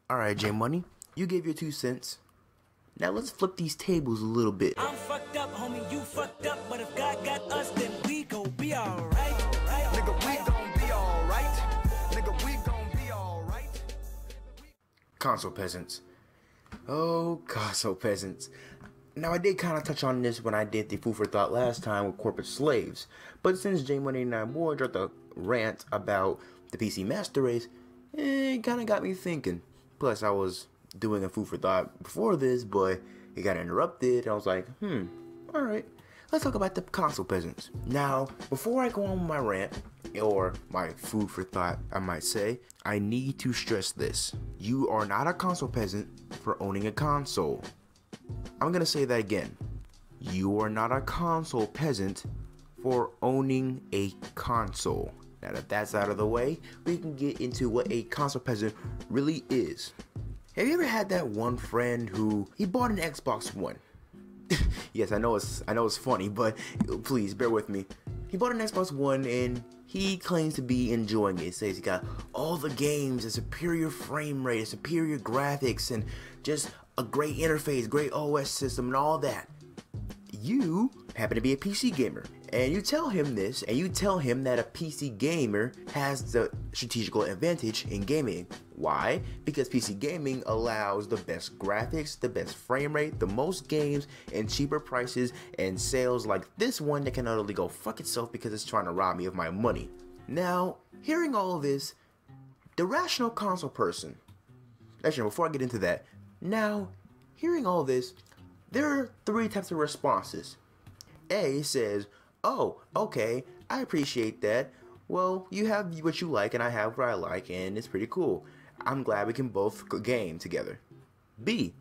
Alright, J Money, you gave your 2 cents. Now let's flip these tables a little bit. I'm fucked up, homie, you fucked up, but if God got us, then we gon' be alright. Nigga, we gon' be alright. Nigga, we gon' be alright. Console Peasants. Oh, Console Peasants. Now I did kind of touch on this when I did the food for thought last time with corporate slaves, but since J189 Boy dropped a rant about the PC Master Race, it kind of got me thinking. Plus I was doing a food for thought before this, but it got interrupted, and I was like, alright, let's talk about the Console Peasants. Now, before I go on with my rant, or my food for thought, I might say, I need to stress this. You are not a console peasant for owning a console. I'm gonna say that again. You are not a console peasant for owning a console. Now that that's out of the way, we can get into what a console peasant really is. Have you ever had that one friend who, he bought an Xbox One? Yes, I know it's funny, but please bear with me. He bought an Xbox One and he claims to be enjoying it. He says he got all the games, a superior frame rate, a superior graphics, and just a great interface, great OS system, and all that. You happen to be a PC gamer, and you tell him this, and you tell him that a PC gamer has the strategical advantage in gaming. Why? Because PC gaming allows the best graphics, the best frame rate, the most games, and cheaper prices, and sales like this one that can utterly go fuck itself because it's trying to rob me of my money. Now, hearing all of this, the rational console person, actually before I get into that, now, hearing all this, there are 3 types of responses. A says, oh, okay, I appreciate that. Well, you have what you like and I have what I like, and it's pretty cool. I'm glad we can both game together. B,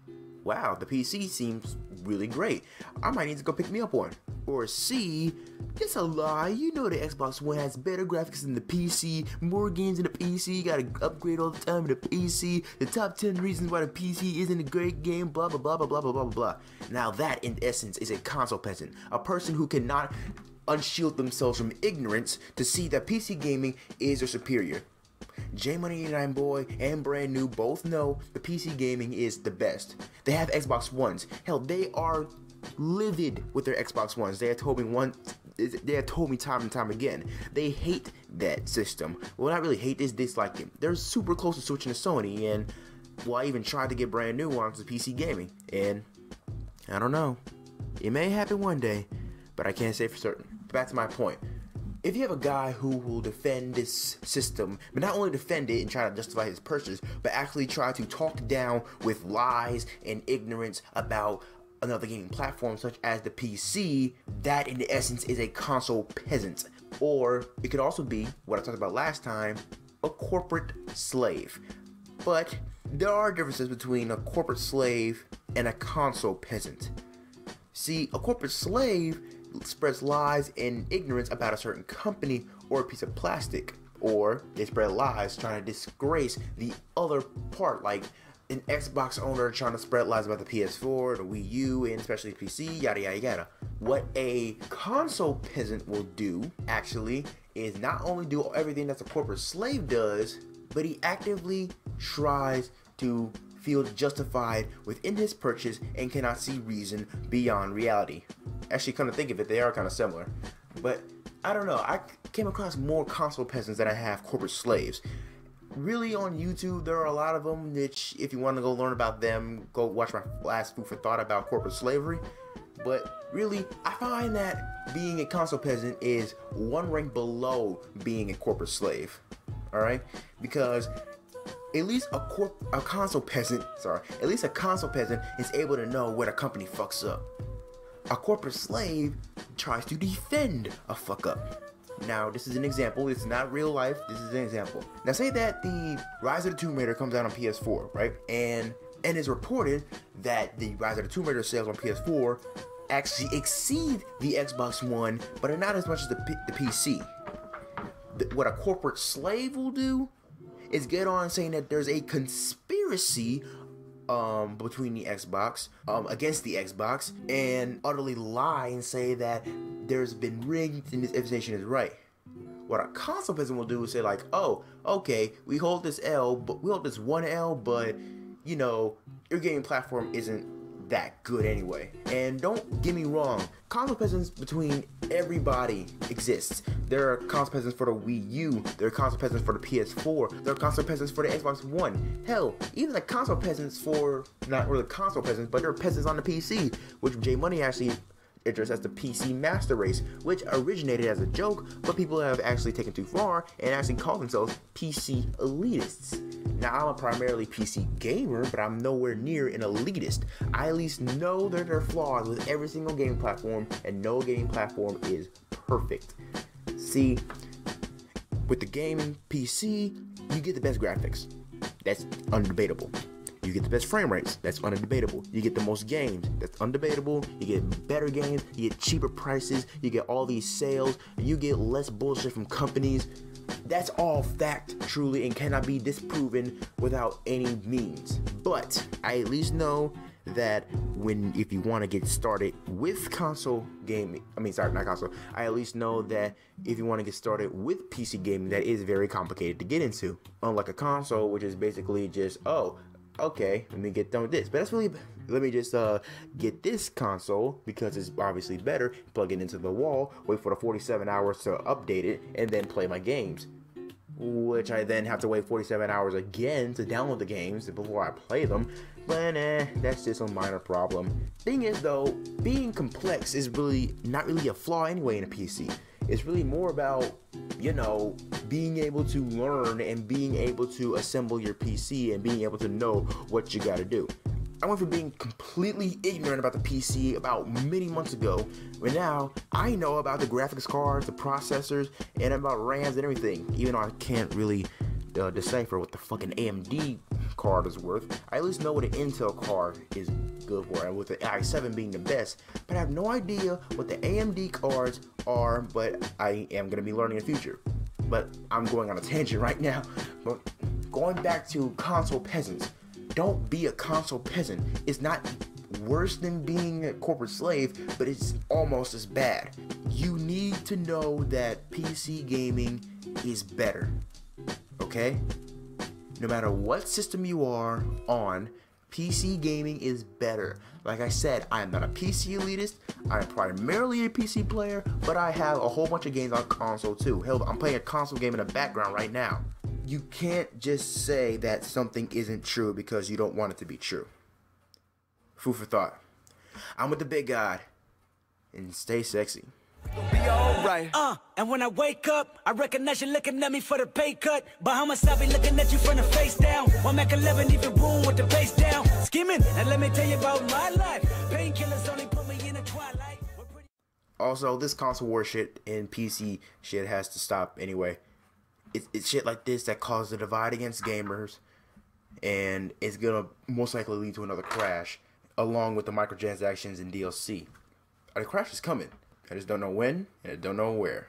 wow, the PC seems really great. I might need to go pick me up one. Or C, it's a lie. You know the Xbox One has better graphics than the PC, more games than the PC, you gotta upgrade all the time in the PC, the top 10 reasons why the PC isn't a great game, blah blah blah blah blah blah blah blah. Now that in essence is a console peasant, a person who cannot unshield themselves from ignorance to see that PC gaming is their superior. J189 Boy and Brand New both know the PC gaming is the best. They have Xbox Ones. Hell, they are livid with their Xbox Ones. They have told me time and time again. They hate that system. Well, not really hate, dislike it. They're super close to switching to Sony, and well, I even tried to get Brand New onto PC gaming, and I don't know. It may happen one day, but I can't say for certain. Back to my point. If you have a guy who will defend this system, but not only defend it and try to justify his purchase, but actually try to talk down with lies and ignorance about another gaming platform such as the PC, that in essence is a console peasant. Or it could also be, what I talked about last time, a corporate slave. But there are differences between a corporate slave and a console peasant. See, a corporate slave spreads lies and ignorance about a certain company or a piece of plastic, or they spread lies trying to disgrace the other part, like an Xbox owner trying to spread lies about the PS4, the Wii U, and especially PC, yada yada yada. What a console peasant will do, actually, is not only do everything that a corporate slave does, but he actively tries to feel justified within his purchase and cannot see reason beyond reality. Actually, come to think of it, they are kind of similar. But I don't know, I came across more console peasants than I have corporate slaves. Really, on YouTube, there are a lot of them, which if you want to go learn about them, go watch my last food for thought about corporate slavery. But really, I find that being a console peasant is one rank below being a corporate slave. Alright? Because at least a console peasant is able to know when a company fucks up. A corporate slave tries to defend a fuck up. Now, this is an example. It's not real life. This is an example. Now, say that the Rise of the Tomb Raider comes out on PS4, right? And it's reported that the Rise of the Tomb Raider sales on PS4 actually exceed the Xbox One, but are not as much as the PC. What a corporate slave will do is get on saying that there's a conspiracy between the Xbox, against the Xbox, and utterly lie and say that there's been rigged and this information is right. What a console peasant will do is say like, oh, okay, we hold this L, but we hold this one L, but you know, your gaming platform isn't that good anyway. And don't get me wrong, console peasants between everybody exists. There are console peasants for the Wii U, there are console peasants for the PS4, there are console peasants for the Xbox One. Hell, even the console peasants for, not really console peasants, but there are peasants on the PC, which J Money actually addressed as the PC Master Race, which originated as a joke, but people have actually taken too far and actually call themselves PC elitists. Now, I'm a primarily PC gamer, but I'm nowhere near an elitist. I at least know that there are flaws with every single gaming platform, and no gaming platform is perfect. See, with the gaming PC, you get the best graphics. That's undebatable. You get the best frame rates. That's undebatable. You get the most games. That's undebatable. You get better games. You get cheaper prices. You get all these sales. You get less bullshit from companies. That's all fact, truly, and cannot be disproven without any means. But I at least know that if you want to get started with console gaming, I at least know that if you want to get started with PC gaming, that is very complicated to get into. Unlike a console, which is basically just, oh, okay, let me get done with this. But that's really, let me just get this console because it's obviously better, plug it into the wall, wait for the 47 hours to update it, and then play my games. Which I then have to wait 47 hours again to download the games before I play them. But that's just a minor problem. Thing is though, being complex is really not really a flaw anyway in a PC. It's really more about, you know, being able to learn and being able to assemble your PC and being able to know what you gotta do. I went from being completely ignorant about the PC about many months ago, but now I know about the graphics cards, the processors, and about RAMs and everything. Even though I can't really decipher what the fucking AMD card is worth, I at least know what an Intel card is good for, and with the i7 being the best. But I have no idea what the AMD cards are, but I am going to be learning in the future. But I'm going on a tangent right now. But going back to console peasants, don't be a console peasant. It's not worse than being a corporate slave, but it's almost as bad. You need to know that PC gaming is better, okay? No matter what system you are on, PC gaming is better. Like I said, I am not a PC elitist. I am primarily a PC player, but I have a whole bunch of games on console too. Hell, I'm playing a console game in the background right now. You can't just say that something isn't true because you don't want it to be true. Food for thought. I'm with the big god, and stay sexy. Be alright. And when I wake up, I recognize you looking at me for the pay cut. Bahamas, I be looking at you from the face down. One Mac 11, even boom with the bass down. Skimming, and let me tell you about my life. Painkillers only put me in a twilight. Also, this console war shit and PC shit has to stop anyway. It's shit like this that causes a divide against gamers, and it's gonna most likely lead to another crash, along with the microtransactions and DLC. The crash is coming. I just don't know when, and I don't know where.